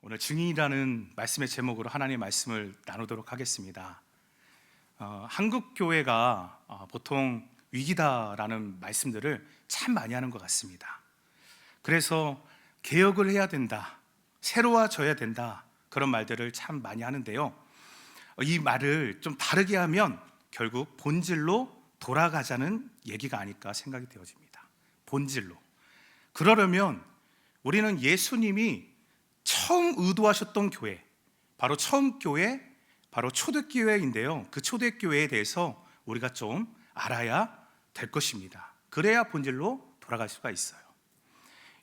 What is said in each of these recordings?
오늘 증인이라는 말씀의 제목으로 하나님의 말씀을 나누도록 하겠습니다. 한국 교회가 보통 위기다라는 말씀들을 참 많이 하는 것 같습니다. 그래서 개혁을 해야 된다, 새로워져야 된다, 그런 말들을 참 많이 하는데요. 이 말을 좀 다르게 하면 결국 본질로 돌아가자는 얘기가 아닐까 생각이 되어집니다. 본질로. 그러려면 우리는 예수님이 처음 의도하셨던 교회, 바로 처음 교회, 바로 초대교회인데요, 그 초대교회에 대해서 우리가 좀 알아야 될 것입니다. 그래야 본질로 돌아갈 수가 있어요.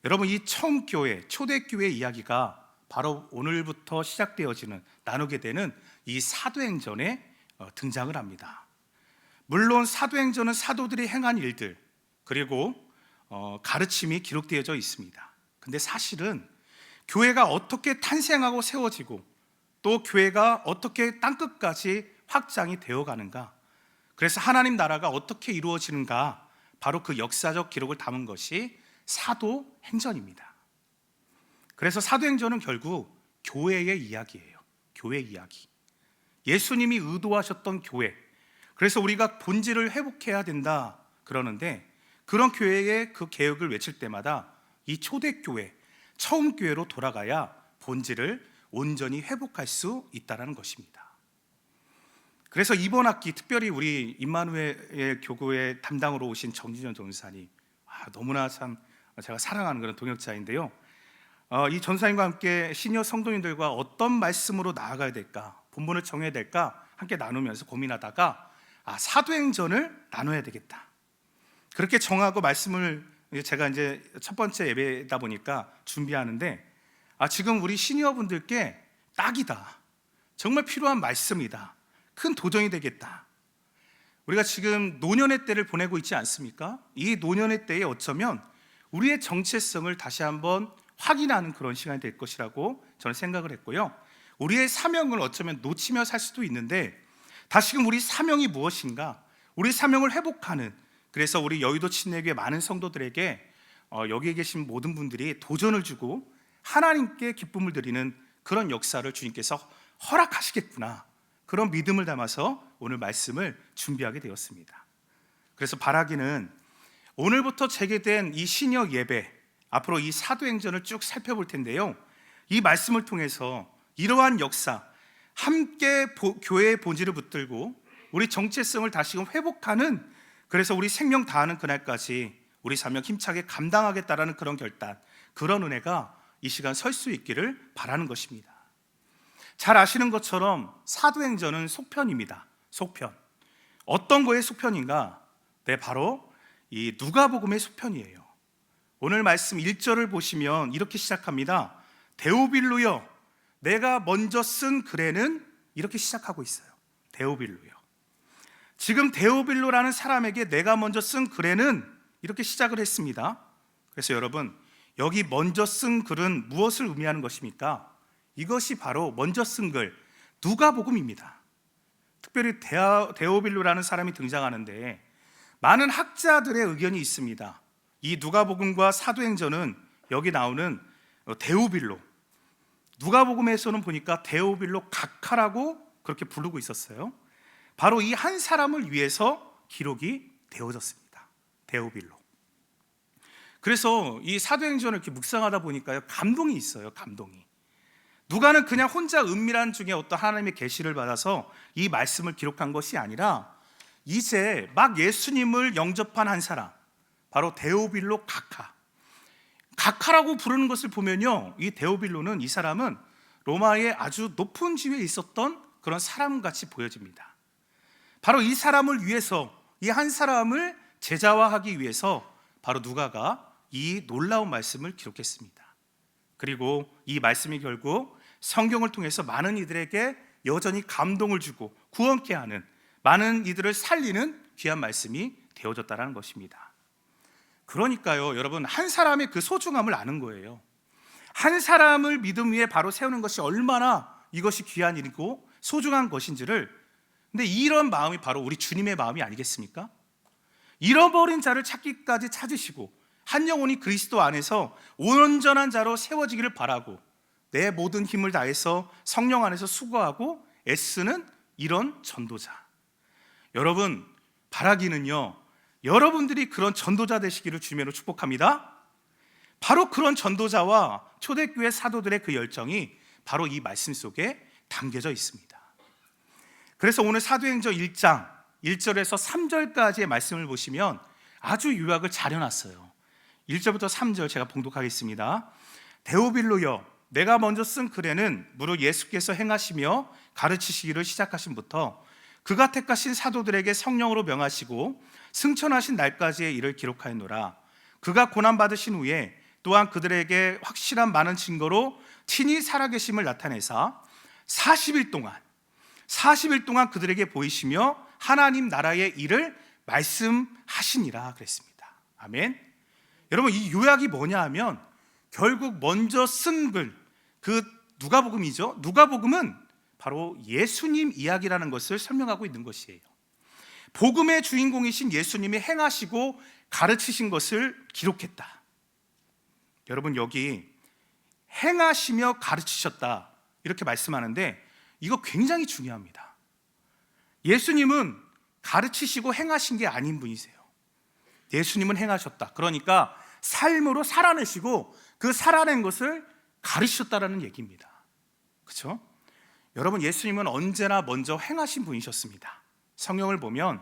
여러분, 이 처음 교회, 초대교회 이야기가 바로 오늘부터 시작되어지는, 나누게 되는 이 사도행전에 등장을 합니다. 물론 사도행전은 사도들이 행한 일들, 그리고 가르침이 기록되어져 있습니다. 근데 사실은 교회가 어떻게 탄생하고 세워지고 또 교회가 어떻게 땅끝까지 확장이 되어가는가, 그래서 하나님 나라가 어떻게 이루어지는가, 바로 그 역사적 기록을 담은 것이 사도행전입니다. 그래서 사도행전은 결국 교회의 이야기예요. 교회 이야기. 예수님이 의도하셨던 교회, 그래서 우리가 본질을 회복해야 된다 그러는데, 그런 교회의 그 개혁을 외칠 때마다 이 초대교회, 처음 교회로 돌아가야 본질을 온전히 회복할 수 있다는 것입니다. 그래서 이번 학기 특별히 우리 임마누엘 교구의 담당으로 오신 정진현 전사님, 너무나 참 제가 사랑하는 그런 동역자인데요, 이 전사님과 함께 시니어 성도님들과 어떤 말씀으로 나아가야 될까, 본문을 정해야 될까 함께 나누면서 고민하다가 사도행전을 나눠야 되겠다, 그렇게 정하고 말씀을 제가 이제 첫 번째 예배다 보니까 준비하는데, 지금 우리 시니어분들께 딱이다, 정말 필요한 말씀이다, 큰 도전이 되겠다. 우리가 지금 노년의 때를 보내고 있지 않습니까? 이 노년의 때에 어쩌면 우리의 정체성을 다시 한번 확인하는 그런 시간이 될 것이라고 저는 생각을 했고요, 우리의 사명을 어쩌면 놓치며 살 수도 있는데, 다시금 우리 사명이 무엇인가, 우리 사명을 회복하는, 그래서 우리 여의도 친례교회 많은 성도들에게 여기에 계신 모든 분들이 도전을 주고 하나님께 기쁨을 드리는 그런 역사를 주님께서 허락하시겠구나, 그런 믿음을 담아서 오늘 말씀을 준비하게 되었습니다. 그래서 바라기는 오늘부터 재개된 이 시니어 예배, 앞으로 이 사도행전을 쭉 살펴볼 텐데요, 이 말씀을 통해서 이러한 역사, 함께 교회의 본질을 붙들고 우리 정체성을 다시금 회복하는, 그래서 우리 생명 다하는 그날까지 우리 사명 힘차게 감당하겠다라는 그런 결단, 그런 은혜가 이 시간 설 수 있기를 바라는 것입니다. 잘 아시는 것처럼 사도행전은 속편입니다. 속편. 어떤 거의 속편인가? 네, 바로 이 누가복음의 속편이에요. 오늘 말씀 1절을 보시면 이렇게 시작합니다. 데오빌로여, 내가 먼저 쓴 글에는, 이렇게 시작하고 있어요. 데오빌로여. 지금 데오빌로라는 사람에게 내가 먼저 쓴 글에는, 이렇게 시작을 했습니다. 그래서 여러분, 여기 먼저 쓴 글은 무엇을 의미하는 것입니까? 이것이 바로 먼저 쓴 글, 누가복음입니다. 특별히 데오빌로라는 사람이 등장하는데 많은 학자들의 의견이 있습니다. 이 누가복음과 사도행전은 여기 나오는 데오빌로, 누가복음에서는 보니까 데오빌로 각하라고 그렇게 부르고 있었어요. 바로 이 한 사람을 위해서 기록이 되어졌습니다. 데오빌로. 그래서 이 사도행전을 이렇게 묵상하다 보니까요, 감동이 있어요. 감동이. 누가는 그냥 혼자 은밀한 중에 어떤 하나님의 계시를 받아서 이 말씀을 기록한 것이 아니라, 이제 막 예수님을 영접한 한 사람, 바로 데오빌로 각하. 각하라고 부르는 것을 보면요, 이 데오빌로는, 이 사람은 로마의 아주 높은 지위에 있었던 그런 사람같이 보여집니다. 바로 이 사람을 위해서, 이 한 사람을 제자화하기 위해서 바로 누가가 이 놀라운 말씀을 기록했습니다. 그리고 이 말씀이 결국 성경을 통해서 많은 이들에게 여전히 감동을 주고 구원케 하는, 많은 이들을 살리는 귀한 말씀이 되어졌다는 것입니다. 그러니까요, 여러분, 한 사람의 그 소중함을 아는 거예요. 한 사람을 믿음 위에 바로 세우는 것이 얼마나 이것이 귀한 일이고 소중한 것인지를, 근데 이런 마음이 바로 우리 주님의 마음이 아니겠습니까? 잃어버린 자를 찾기까지 찾으시고 한 영혼이 그리스도 안에서 온전한 자로 세워지기를 바라고, 내 모든 힘을 다해서 성령 안에서 수고하고 애쓰는 이런 전도자. 여러분, 바라기는요, 여러분들이 그런 전도자 되시기를 주님으로 축복합니다. 바로 그런 전도자와 초대교회 사도들의 그 열정이 바로 이 말씀 속에 담겨져 있습니다. 그래서 오늘 사도행전 1장 1절에서 3절까지의 말씀을 보시면 아주 요약을 잘 해놨어요. 1절부터 3절 제가 봉독하겠습니다. 데오빌로여, 내가 먼저 쓴 글에는 무릇 예수께서 행하시며 가르치시기를 시작하신부터 그가 택하신 사도들에게 성령으로 명하시고 승천하신 날까지의 일을 기록하였노라. 그가 고난받으신 후에 또한 그들에게 확실한 많은 증거로 친히 살아계심을 나타내사 40일 동안 그들에게 보이시며 하나님 나라의 일을 말씀하시니라 그랬습니다. 아멘. 여러분, 이 요약이 뭐냐 하면 결국 먼저 쓴 글, 그 누가복음이죠. 누가복음은 바로 예수님 이야기라는 것을 설명하고 있는 것이에요. 복음의 주인공이신 예수님이 행하시고 가르치신 것을 기록했다. 여러분, 여기 행하시며 가르치셨다 이렇게 말씀하는데 이거 굉장히 중요합니다. 예수님은 가르치시고 행하신 게 아닌 분이세요. 예수님은 행하셨다. 그러니까 삶으로 살아내시고 그 살아낸 것을 가르치셨다라는 얘기입니다. 그렇죠? 여러분, 예수님은 언제나 먼저 행하신 분이셨습니다. 성경을 보면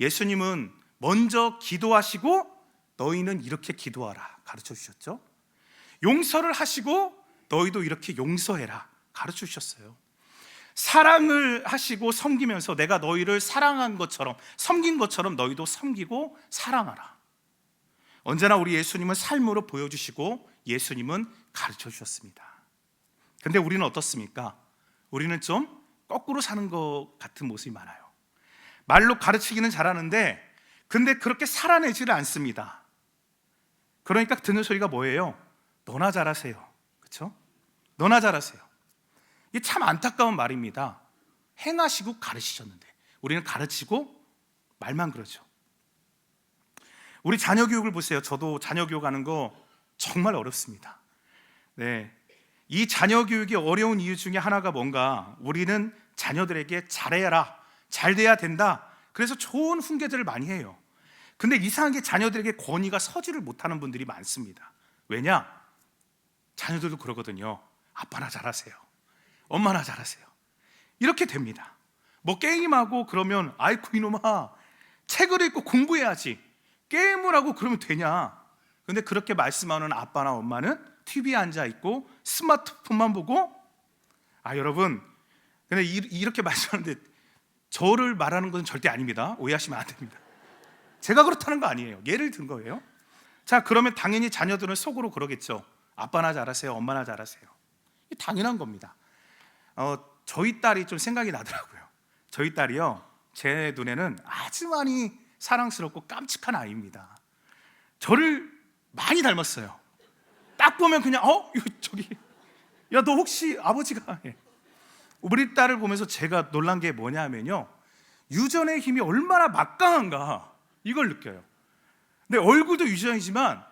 예수님은 먼저 기도하시고 너희는 이렇게 기도하라 가르쳐 주셨죠. 용서를 하시고 너희도 이렇게 용서해라 가르쳐 주셨어요. 사랑을 하시고 섬기면서 내가 너희를 사랑한 것처럼, 섬긴 것처럼 너희도 섬기고 사랑하라. 언제나 우리 예수님은 삶으로 보여주시고 예수님은 가르쳐 주셨습니다. 근데 우리는 어떻습니까? 우리는 좀 거꾸로 사는 것 같은 모습이 많아요. 말로 가르치기는 잘하는데 근데 그렇게 살아내지를 않습니다. 그러니까 듣는 소리가 뭐예요? 너나 잘하세요. 그렇죠? 너나 잘하세요. 이게 참 안타까운 말입니다. 행하시고 가르치셨는데 우리는 가르치고 말만 그러죠. 우리 자녀 교육을 보세요. 저도 자녀 교육하는 거 정말 어렵습니다. 네, 이 자녀 교육이 어려운 이유 중에 하나가 뭔가 우리는 자녀들에게 잘해라, 잘 돼야 된다. 그래서 좋은 훈계들을 많이 해요. 근데 이상하게 자녀들에게 권위가 서지를 못하는 분들이 많습니다. 왜냐? 자녀들도 그러거든요. 아빠나 잘하세요, 엄마나 잘하세요. 이렇게 됩니다. 뭐 게임하고 그러면 아이쿠 이놈아 책을 읽고 공부해야지, 게임을 하고 그러면 되냐. 근데 그렇게 말씀하는 아빠나 엄마는 TV에 앉아있고 스마트폰만 보고, 여러분, 근데 이렇게 말씀하는데 저를 말하는 것은 절대 아닙니다. 오해하시면 안 됩니다. 제가 그렇다는 거 아니에요. 예를 든 거예요. 자, 그러면 당연히 자녀들은 속으로 그러겠죠. 아빠나 잘하세요, 엄마나 잘하세요. 이게 당연한 겁니다. 저희 딸이 좀 생각이 나더라고요. 저희 딸이요, 제 눈에는 아주 많이 사랑스럽고 깜찍한 아이입니다. 저를 많이 닮았어요. 딱 보면 그냥 이거 저기, 야 너 혹시 아버지가 우리 딸을 보면서 제가 놀란 게 뭐냐면요, 유전의 힘이 얼마나 막강한가 이걸 느껴요. 근데 얼굴도 유전이지만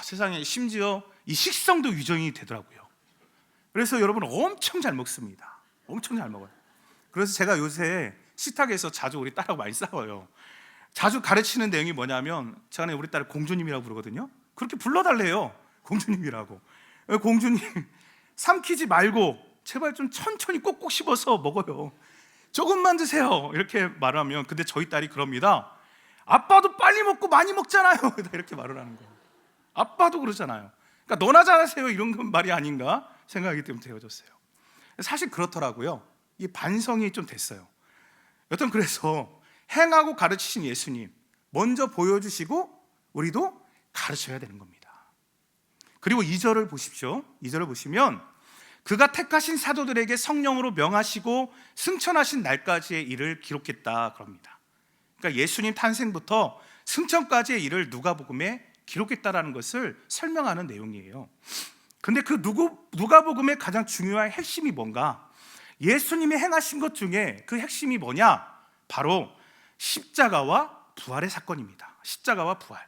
세상에 심지어 이 식성도 유전이 되더라고요. 그래서 여러분 엄청 잘 먹습니다. 엄청 잘 먹어요. 그래서 제가 요새 식탁에서 자주 우리 딸하고 많이 싸워요. 자주 가르치는 내용이 뭐냐면 제가 우리 딸을 공주님이라고 부르거든요. 그렇게 불러달래요. 공주님이라고. 공주님 삼키지 말고 제발 좀 천천히 꼭꼭 씹어서 먹어요. 조금만 드세요. 이렇게 말하면, 근데 저희 딸이 그럽니다. 아빠도 빨리 먹고 많이 먹잖아요. 이렇게 말을 하는 거예요. 아빠도 그러잖아요. 그러니까 너나 잘하세요 이런 건 말이 아닌가 생각이 좀 되어졌어요. 사실 그렇더라고요. 이 반성이 좀 됐어요. 여튼 그래서 행하고 가르치신 예수님 먼저 보여주시고 우리도 가르쳐야 되는 겁니다. 그리고 2절을 보십시오. 2절을 보시면 그가 택하신 사도들에게 성령으로 명하시고 승천하신 날까지의 일을 기록했다 그럽니다. 그러니까 예수님 탄생부터 승천까지의 일을 누가복음에 기록했다라는 것을 설명하는 내용이에요. 근데 그 누가복음의 가장 중요한 핵심이 뭔가? 예수님이 행하신 것 중에 그 핵심이 뭐냐? 바로 십자가와 부활의 사건입니다. 십자가와 부활.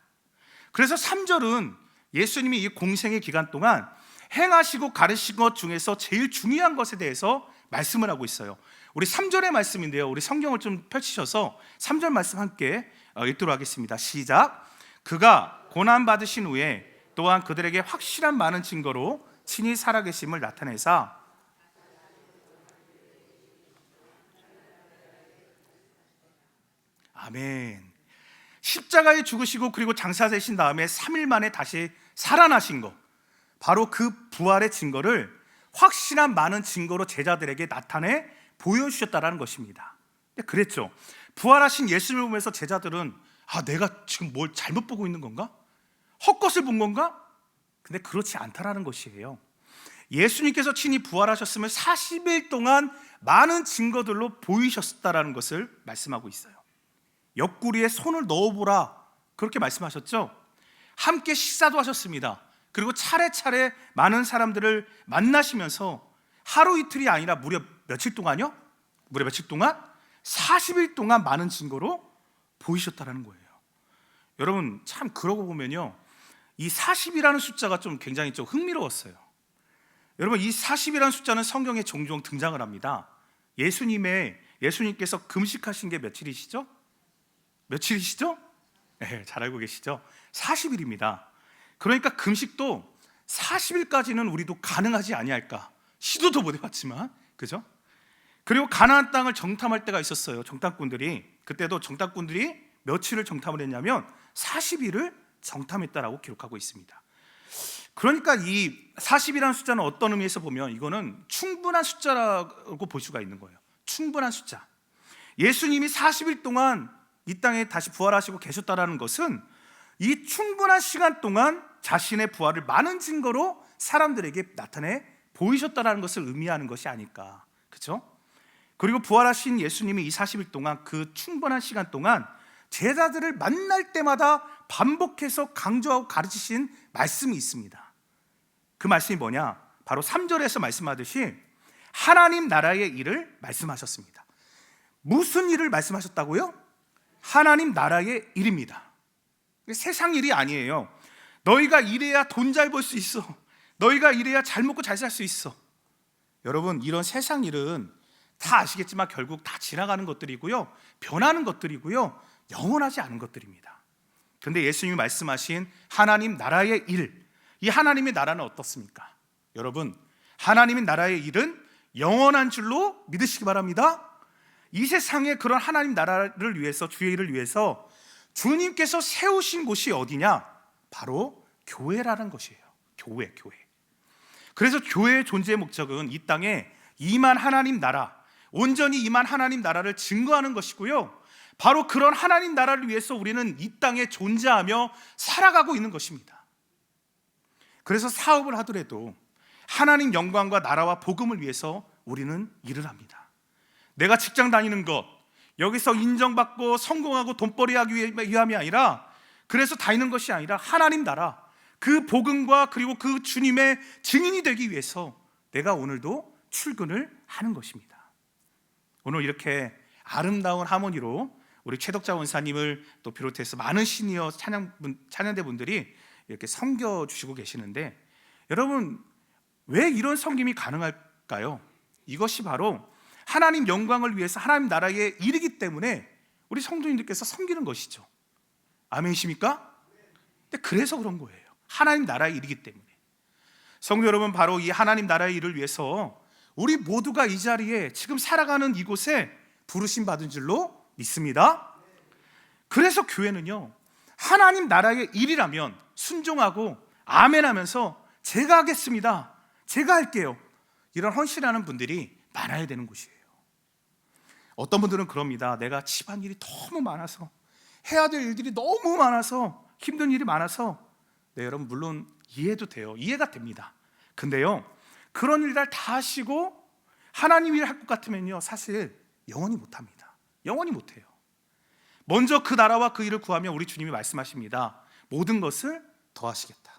그래서 3절은 예수님이 이 공생의 기간 동안 행하시고 가르치신 것 중에서 제일 중요한 것에 대해서 말씀을 하고 있어요. 우리 3절의 말씀인데요, 우리 성경을 좀 펼치셔서 3절 말씀 함께 읽도록 하겠습니다. 시작. 그가 고난받으신 후에 또한 그들에게 확실한 많은 증거로 친히 살아계심을 나타내사 아멘. 십자가에 죽으시고 그리고 장사되신 다음에 3일 만에 다시 살아나신 것, 바로 그 부활의 증거를 확실한 많은 증거로 제자들에게 나타내 보여주셨다는 것입니다. 그랬죠. 부활하신 예수님을 보면서 제자들은 내가 지금 뭘 잘못 보고 있는 건가? 헛것을 본 건가? 근데 그렇지 않다라는 것이에요. 예수님께서 친히 부활하셨으면 40일 동안 많은 증거들로 보이셨다라는 것을 말씀하고 있어요. 옆구리에 손을 넣어보라, 그렇게 말씀하셨죠. 함께 식사도 하셨습니다. 그리고 차례차례 많은 사람들을 만나시면서 하루 이틀이 아니라 무려 며칠 동안요? 무려 며칠 동안? 40일 동안 많은 증거로 보이셨다는 거예요. 여러분, 참 그러고 보면요, 이 40이라는 숫자가 좀 굉장히 좀 흥미로웠어요. 여러분, 이 40이라는 숫자는 성경에 종종 등장을 합니다. 예수님께서 금식하신 게 며칠이시죠? 며칠이시죠? 네, 잘 알고 계시죠? 40일입니다. 그러니까 금식도 40일까지는 우리도 가능하지 아니할까, 시도도 못 해봤지만, 그죠? 그리고 가나안 땅을 정탐할 때가 있었어요. 정탐꾼들이. 그때도 정탐꾼들이 며칠을 정탐을 했냐면 40일을 정탐했다라고 기록하고 있습니다. 그러니까 이 40이라는 숫자는 어떤 의미에서 보면 이거는 충분한 숫자라고 볼 수가 있는 거예요. 충분한 숫자. 예수님이 40일 동안 이 땅에 다시 부활하시고 계셨다라는 것은 이 충분한 시간 동안 자신의 부활을 많은 증거로 사람들에게 나타내 보이셨다라는 것을 의미하는 것이 아닐까, 그렇죠? 그리고 부활하신 예수님이 이 40일 동안, 그 충분한 시간 동안 제자들을 만날 때마다 반복해서 강조하고 가르치신 말씀이 있습니다. 그 말씀이 뭐냐? 바로 3절에서 말씀하듯이 하나님 나라의 일을 말씀하셨습니다. 무슨 일을 말씀하셨다고요? 하나님 나라의 일입니다. 세상 일이 아니에요. 너희가 이래야 돈 잘 벌 수 있어, 너희가 이래야 잘 먹고 잘 살 수 있어. 여러분, 이런 세상 일은 다 아시겠지만 결국 다 지나가는 것들이고요, 변하는 것들이고요, 영원하지 않은 것들입니다. 그런데 예수님이 말씀하신 하나님 나라의 일, 이 하나님의 나라는 어떻습니까? 여러분, 하나님의 나라의 일은 영원한 줄로 믿으시기 바랍니다. 이 세상에 그런 하나님 나라를 위해서, 주의 일을 위해서 주님께서 세우신 곳이 어디냐? 바로 교회라는 것이에요. 교회. 그래서 교회의 존재의 목적은 이 땅에 임한 하나님 나라, 온전히 임한 하나님 나라를 증거하는 것이고요, 바로 그런 하나님 나라를 위해서 우리는 이 땅에 존재하며 살아가고 있는 것입니다. 그래서 사업을 하더라도 하나님 영광과 나라와 복음을 위해서 우리는 일을 합니다. 내가 직장 다니는 것, 여기서 인정받고 성공하고 돈벌이하기 위함이 아니라, 그래서 다니는 것이 아니라 하나님 나라, 그 복음과 그리고 그 주님의 증인이 되기 위해서 내가 오늘도 출근을 하는 것입니다. 오늘 이렇게 아름다운 하모니로 우리 최덕자 원사님을 또 비롯해서 많은 시니어 찬양대 분들이 이렇게 섬겨주시고 계시는데, 여러분, 왜 이런 섬김이 가능할까요? 이것이 바로 하나님 영광을 위해서 하나님 나라의 일이기 때문에 우리 성도님들께서 섬기는 것이죠. 아멘이십니까? 근데 그래서 그런 거예요. 하나님 나라의 일이기 때문에. 성도 여러분, 바로 이 하나님 나라의 일을 위해서 우리 모두가 이 자리에 지금 살아가는 이곳에 부르심 받은 줄로 믿습니다. 그래서 교회는요, 하나님 나라의 일이라면 순종하고 아멘 하면서 제가 하겠습니다, 제가 할게요, 이런 헌신하는 분들이 많아야 되는 곳이에요. 어떤 분들은 그럽니다. 내가 집안일이 너무 많아서, 해야 될 일들이 너무 많아서, 힘든 일이 많아서. 네, 여러분, 물론 이해도 돼요. 이해가 됩니다. 근데요, 그런 일들 다 하시고 하나님 일을 할 것 같으면요, 사실 영원히 못합니다. 영원히 못해요. 먼저 그 나라와 그 일을 구하면 우리 주님이 말씀하십니다. 모든 것을 더하시겠다.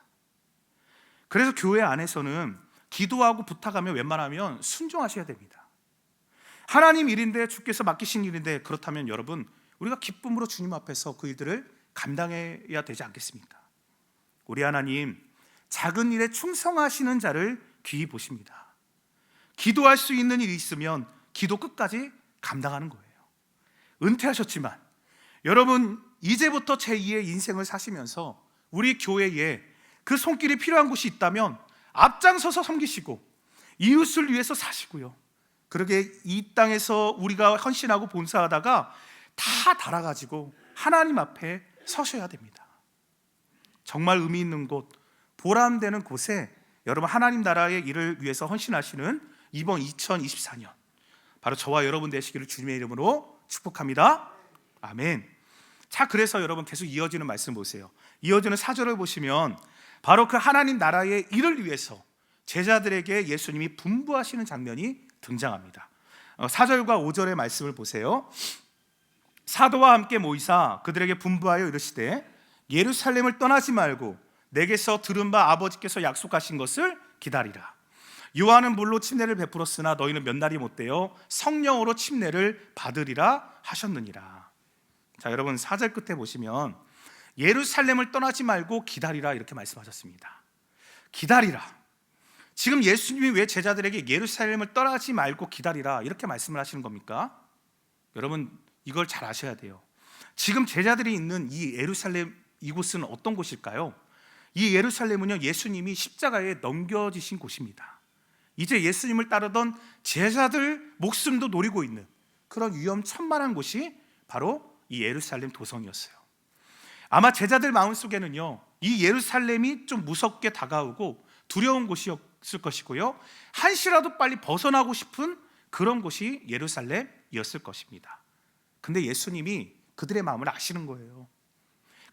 그래서 교회 안에서는 기도하고 부탁하며 웬만하면 순종하셔야 됩니다. 하나님 일인데, 주께서 맡기신 일인데, 그렇다면 여러분, 우리가 기쁨으로 주님 앞에서 그 일들을 감당해야 되지 않겠습니까? 우리 하나님, 작은 일에 충성하시는 자를 귀히 보십니다. 기도할 수 있는 일이 있으면 기도 끝까지 감당하는 거예요. 은퇴하셨지만 여러분 이제부터 제2의 인생을 사시면서 우리 교회에 그 손길이 필요한 곳이 있다면 앞장서서 섬기시고 이웃을 위해서 사시고요. 그러게 이 땅에서 우리가 헌신하고 봉사하다가 다 달아가지고 하나님 앞에 서셔야 됩니다. 정말 의미 있는 곳, 보람되는 곳에 여러분 하나님 나라의 일을 위해서 헌신하시는 이번 2024년 바로 저와 여러분 되시기를 주님의 이름으로 축복합니다. 아멘. 자, 그래서 여러분 계속 이어지는 말씀 보세요. 이어지는 4절을 보시면 바로 그 하나님 나라의 일을 위해서 제자들에게 예수님이 분부하시는 장면이 등장합니다. 4절과 5절의 말씀을 보세요. 사도와 함께 모이사 그들에게 분부하여 이르시되 예루살렘을 떠나지 말고 내게서 들은 바 아버지께서 약속하신 것을 기다리라. 요한은 물로 침례를 베풀었으나 너희는 몇 날이 못되어 성령으로 침례를 받으리라 하셨느니라. 자, 여러분 4절 끝에 보시면 예루살렘을 떠나지 말고 기다리라 이렇게 말씀하셨습니다. 기다리라. 지금 예수님이 왜 제자들에게 예루살렘을 떠나지 말고 기다리라 이렇게 말씀을 하시는 겁니까? 여러분 이걸 잘 아셔야 돼요. 지금 제자들이 있는 이 예루살렘 이곳은 어떤 곳일까요? 이 예루살렘은요 예수님이 십자가에 넘겨지신 곳입니다. 이제 예수님을 따르던 제자들 목숨도 노리고 있는 그런 위험천만한 곳이 바로 이 예루살렘 도성이었어요. 아마 제자들 마음속에는요 이 예루살렘이 좀 무섭게 다가오고 두려운 곳이었을 것이고요 한시라도 빨리 벗어나고 싶은 그런 곳이 예루살렘이었을 것입니다. 근데 예수님이 그들의 마음을 아시는 거예요.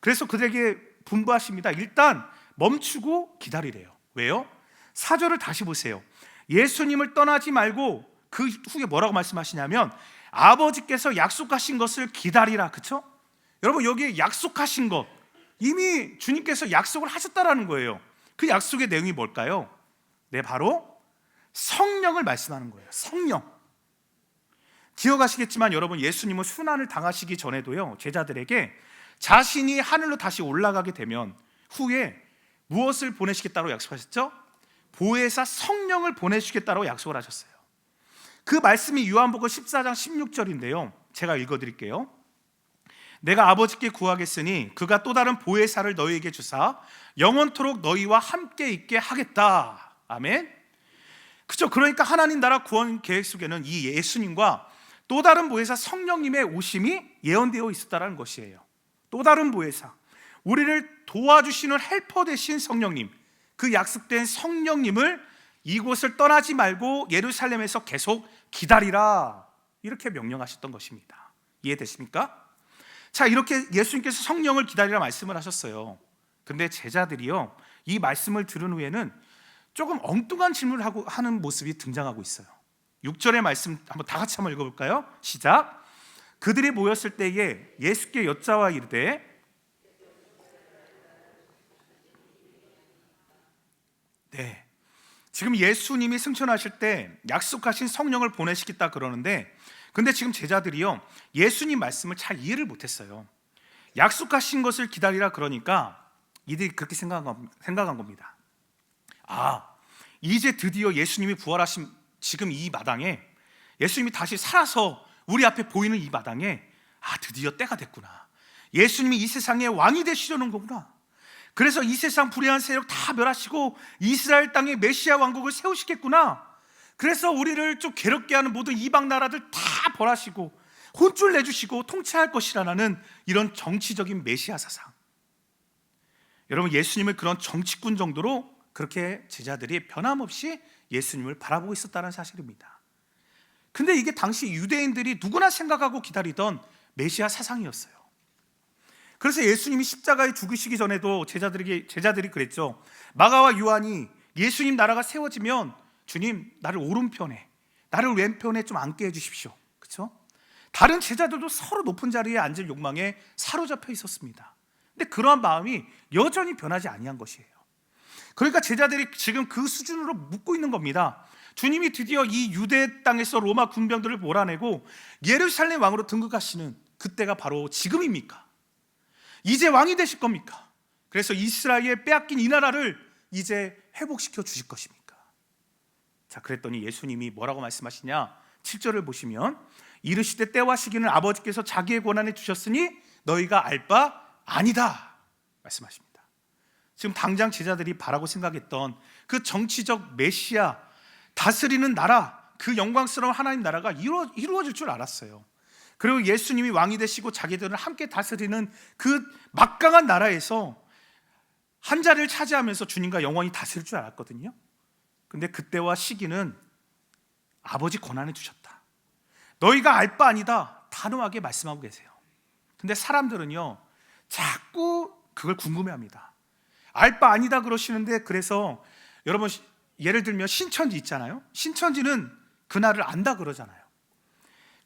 그래서 그들에게 분부하십니다. 일단 멈추고 기다리래요. 왜요? 4절을 다시 보세요. 예수님을 떠나지 말고 그 후에 뭐라고 말씀하시냐면 아버지께서 약속하신 것을 기다리라. 그렇죠? 여러분 여기에 약속하신 것 이미 주님께서 약속을 하셨다라는 거예요. 그 약속의 내용이 뭘까요? 네, 바로 성령을 말씀하는 거예요. 성령. 기억하시겠지만 여러분 예수님은 순환을 당하시기 전에도요 제자들에게 자신이 하늘로 다시 올라가게 되면 후에 무엇을 보내시겠다고 약속하셨죠? 보혜사 성령을 보내시겠다고 약속을 하셨어요. 그 말씀이 요한복음 14장 16절인데요 제가 읽어드릴게요. 내가 아버지께 구하겠으니 그가 또 다른 보혜사를 너희에게 주사 영원토록 너희와 함께 있게 하겠다. 아멘. 그렇죠? 그러니까 하나님 나라 구원 계획 속에는 이 예수님과 또 다른 보혜사 성령님의 오심이 예언되어 있었다는 것이에요. 또 다른 보혜사, 우리를 도와주시는 헬퍼 되신 성령님, 그 약속된 성령님을 이곳을 떠나지 말고 예루살렘에서 계속 기다리라 이렇게 명령하셨던 것입니다. 이해되십니까? 자, 이렇게 예수님께서 성령을 기다리라 말씀을 하셨어요. 근데 제자들이요 이 말씀을 들은 후에는 조금 엉뚱한 질문을 하는 모습이 등장하고 있어요. 6절의 말씀 한번 다 같이 한번 읽어볼까요? 시작. 그들이 모였을 때에 예수께 여짜와 이르되 네, 지금 예수님이 승천하실 때 약속하신 성령을 보내시겠다 그러는데 근데 지금 제자들이요 예수님 말씀을 잘 이해를 못했어요. 약속하신 것을 기다리라 그러니까 이들이 그렇게 생각한 겁니다. 아, 이제 드디어 예수님이 부활하신 지금 이 마당에 예수님이 다시 살아서 우리 앞에 보이는 이 마당에 드디어 때가 됐구나. 예수님이 이 세상의 왕이 되시려는 거구나. 그래서 이 세상 불의한 세력 다 멸하시고 이스라엘 땅에 메시아 왕국을 세우시겠구나. 그래서 우리를 좀 괴롭게 하는 모든 이방 나라들 다 벌하시고 혼쭐 내주시고 통치할 것이라는 이런 정치적인 메시아 사상. 여러분 예수님을 그런 정치꾼 정도로 그렇게 제자들이 변함없이 예수님을 바라보고 있었다는 사실입니다. 근데 이게 당시 유대인들이 누구나 생각하고 기다리던 메시아 사상이었어요. 그래서 예수님이 십자가에 죽으시기 전에도 제자들이 그랬죠. 마가와 요한이 예수님 나라가 세워지면 주님 나를 오른편에 나를 왼편에 좀 앉게 해주십시오. 그렇죠? 다른 제자들도 서로 높은 자리에 앉을 욕망에 사로잡혀 있었습니다. 근데 그러한 마음이 여전히 변하지 아니한 것이에요. 그러니까 제자들이 지금 그 수준으로 묻고 있는 겁니다. 주님이 드디어 이 유대 땅에서 로마 군병들을 몰아내고 예루살렘 왕으로 등극하시는 그때가 바로 지금입니까? 이제 왕이 되실 겁니까? 그래서 이스라엘에 빼앗긴 이 나라를 이제 회복시켜 주실 것입니까? 자, 그랬더니 예수님이 뭐라고 말씀하시냐? 7절을 보시면 이르시되 때와 시기는 아버지께서 자기의 권한에 주셨으니 너희가 알 바 아니다 말씀하십니다. 지금 당장 제자들이 바라고 생각했던 그 정치적 메시아, 다스리는 나라, 그 영광스러운 하나님 나라가 이루어질 줄 알았어요. 그리고 예수님이 왕이 되시고 자기들을 함께 다스리는 그 막강한 나라에서 한 자리를 차지하면서 주님과 영원히 다스릴 줄 알았거든요. 근데 그때와 시기는 아버지 권한을 주셨다, 너희가 알 바 아니다, 단호하게 말씀하고 계세요. 근데 사람들은요 자꾸 그걸 궁금해합니다. 알 바 아니다 그러시는데, 그래서 여러분 예를 들면 신천지 있잖아요. 신천지는 그날을 안다 그러잖아요.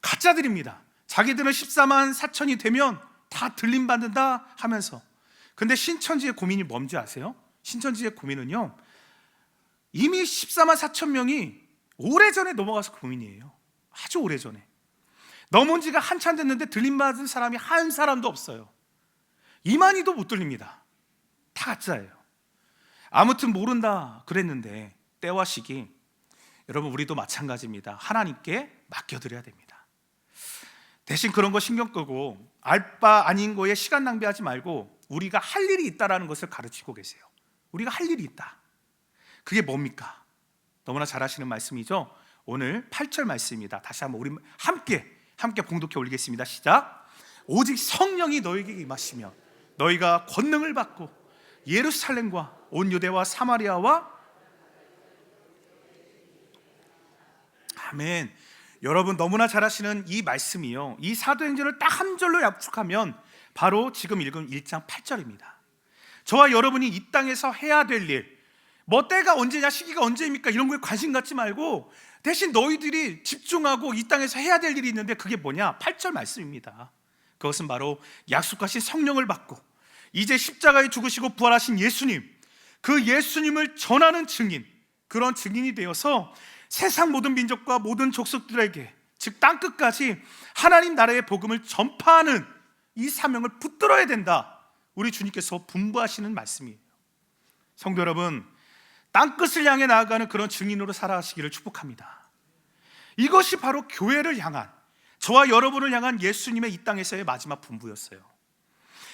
가짜들입니다. 자기들은 14만 4천이 되면 다 들림받는다 하면서. 근데 신천지의 고민이 뭔지 아세요? 신천지의 고민은요 이미 14만 4천 명이 오래전에 넘어가서 고민이에요. 아주 오래전에 넘은 지가 한참 됐는데 들림받은 사람이 한 사람도 없어요. 이만희도 못 들립니다. 다 가짜예요. 아무튼 모른다 그랬는데 때와 시기, 여러분 우리도 마찬가지입니다. 하나님께 맡겨드려야 됩니다. 대신 그런 거 신경 끄고 알 바 아닌 거에 시간 낭비하지 말고 우리가 할 일이 있다라는 것을 가르치고 계세요. 우리가 할 일이 있다. 그게 뭡니까? 너무나 잘 아시는 말씀이죠. 오늘 8절 말씀입니다. 다시 한번 우리 함께 봉독해 올리겠습니다. 시작. 오직 성령이 너에게 임하시며 너희가 권능을 받고 예루살렘과 온 유대와 사마리아와, 아멘. 여러분 너무나 잘 아시는 이 말씀이요, 이 사도행전을 딱 한 절로 약속하면 바로 지금 읽은 1장 8절입니다. 저와 여러분이 이 땅에서 해야 될 일, 뭐 때가 언제냐, 시기가 언제입니까, 이런 거에 관심 갖지 말고 대신 너희들이 집중하고 이 땅에서 해야 될 일이 있는데, 그게 뭐냐? 8절 말씀입니다. 그것은 바로 약속하신 성령을 받고 이제 십자가에 죽으시고 부활하신 예수님, 그 예수님을 전하는 증인, 그런 증인이 되어서 세상 모든 민족과 모든 족속들에게, 즉 땅끝까지 하나님 나라의 복음을 전파하는 이 사명을 붙들어야 된다, 우리 주님께서 분부하시는 말씀이에요. 성도 여러분, 땅끝을 향해 나아가는 그런 증인으로 살아가시기를 축복합니다. 이것이 바로 교회를 향한, 저와 여러분을 향한 예수님의 이 땅에서의 마지막 분부였어요.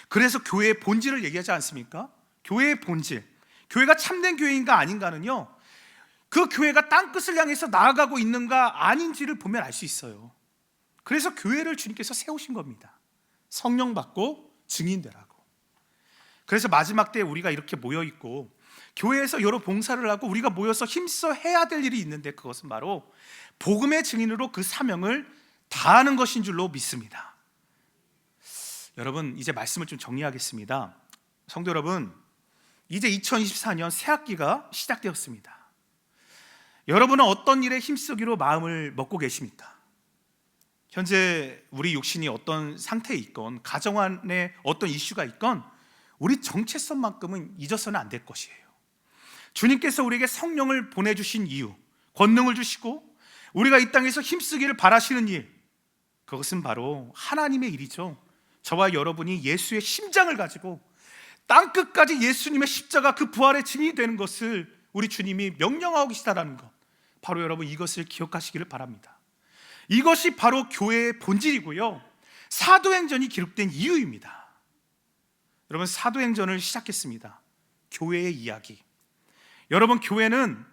그래서 교회의 본질을 얘기하지 않습니까? 교회의 본질, 교회가 참된 교회인가 아닌가는요, 그 교회가 땅끝을 향해서 나아가고 있는가 아닌지를 보면 알 수 있어요. 그래서 교회를 주님께서 세우신 겁니다. 성령 받고 증인되라고. 그래서 마지막 때 우리가 이렇게 모여있고 교회에서 여러 봉사를 하고 우리가 모여서 힘써 해야 될 일이 있는데, 그것은 바로 복음의 증인으로 그 사명을 다하는 것인 줄로 믿습니다. 여러분 이제 말씀을 좀 정리하겠습니다. 성도 여러분, 이제 2024년 새학기가 시작되었습니다. 여러분은 어떤 일에 힘쓰기로 마음을 먹고 계십니까? 현재 우리 육신이 어떤 상태에 있건, 가정 안에 어떤 이슈가 있건, 우리 정체성만큼은 잊어서는 안 될 것이에요. 주님께서 우리에게 성령을 보내주신 이유, 권능을 주시고 우리가 이 땅에서 힘쓰기를 바라시는 일, 그것은 바로 하나님의 일이죠. 저와 여러분이 예수의 심장을 가지고 땅끝까지 예수님의 십자가, 그 부활의 증인이 되는 것을 우리 주님이 명령하고 계시다라는 것, 바로 여러분 이것을 기억하시기를 바랍니다. 이것이 바로 교회의 본질이고요, 사도행전이 기록된 이유입니다. 여러분 사도행전을 시작했습니다. 교회의 이야기. 여러분 교회는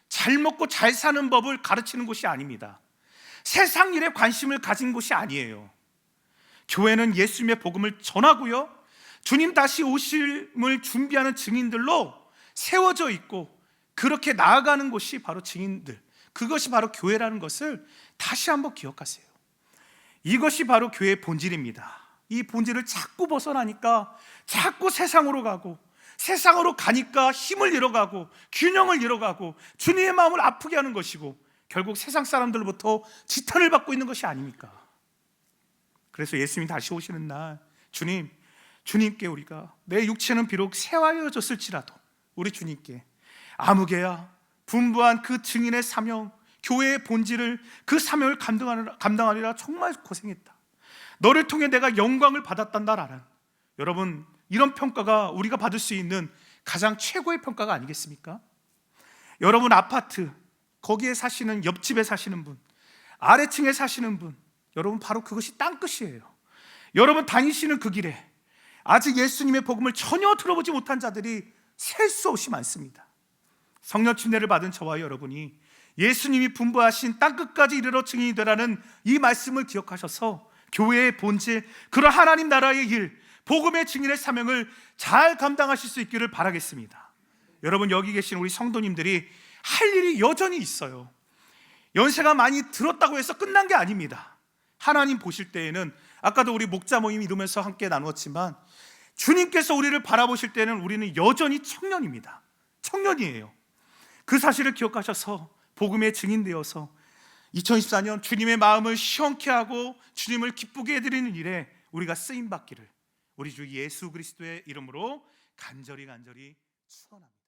잘 먹고 잘 사는 법을 가르치는 곳이 아닙니다. 세상 일에 관심을 가진 곳이 아니에요. 교회는 예수님의 복음을 전하고요, 주님 다시 오심을 준비하는 증인들로 세워져 있고, 그렇게 나아가는 곳이 바로 증인들, 그것이 바로 교회라는 것을 다시 한번 기억하세요. 이것이 바로 교회의 본질입니다. 이 본질을 자꾸 벗어나니까 자꾸 세상으로 가고, 세상으로 가니까 힘을 잃어가고 균형을 잃어가고 주님의 마음을 아프게 하는 것이고, 결국 세상 사람들로부터 지탄을 받고 있는 것이 아닙니까? 그래서 예수님이 다시 오시는 날, 주님께 우리가, 내 육체는 비록 세화여졌을지라도 우리 주님께 아무개야 분부한 그 증인의 사명, 교회의 본질을, 그 사명을 감당하리라. 정말 고생했다. 너를 통해 내가 영광을 받았단다라는, 여러분 이런 평가가 우리가 받을 수 있는 가장 최고의 평가가 아니겠습니까? 여러분 아파트, 거기에 사시는, 옆집에 사시는 분, 아래층에 사시는 분, 여러분 바로 그것이 땅끝이에요. 여러분 다니시는 그 길에 아직 예수님의 복음을 전혀 들어보지 못한 자들이 셀 수 없이 많습니다. 성령 침례를 받은 저와 여러분이 예수님이 분부하신 땅끝까지 이르러 증인이 되라는 이 말씀을 기억하셔서 교회의 본질, 그런 하나님 나라의 일, 복음의 증인의 사명을 잘 감당하실 수 있기를 바라겠습니다. 여러분, 여기 계신 우리 성도님들이 할 일이 여전히 있어요. 연세가 많이 들었다고 해서 끝난 게 아닙니다. 하나님 보실 때에는, 아까도 우리 목자 모임 이루면서 함께 나누었지만, 주님께서 우리를 바라보실 때는 우리는 여전히 청년입니다. 청년이에요. 그 사실을 기억하셔서 복음의 증인되어서 2024년 주님의 마음을 시원케 하고 주님을 기쁘게 해드리는 일에 우리가 쓰임받기를 우리 주 예수 그리스도의 이름으로 간절히 축원합니다.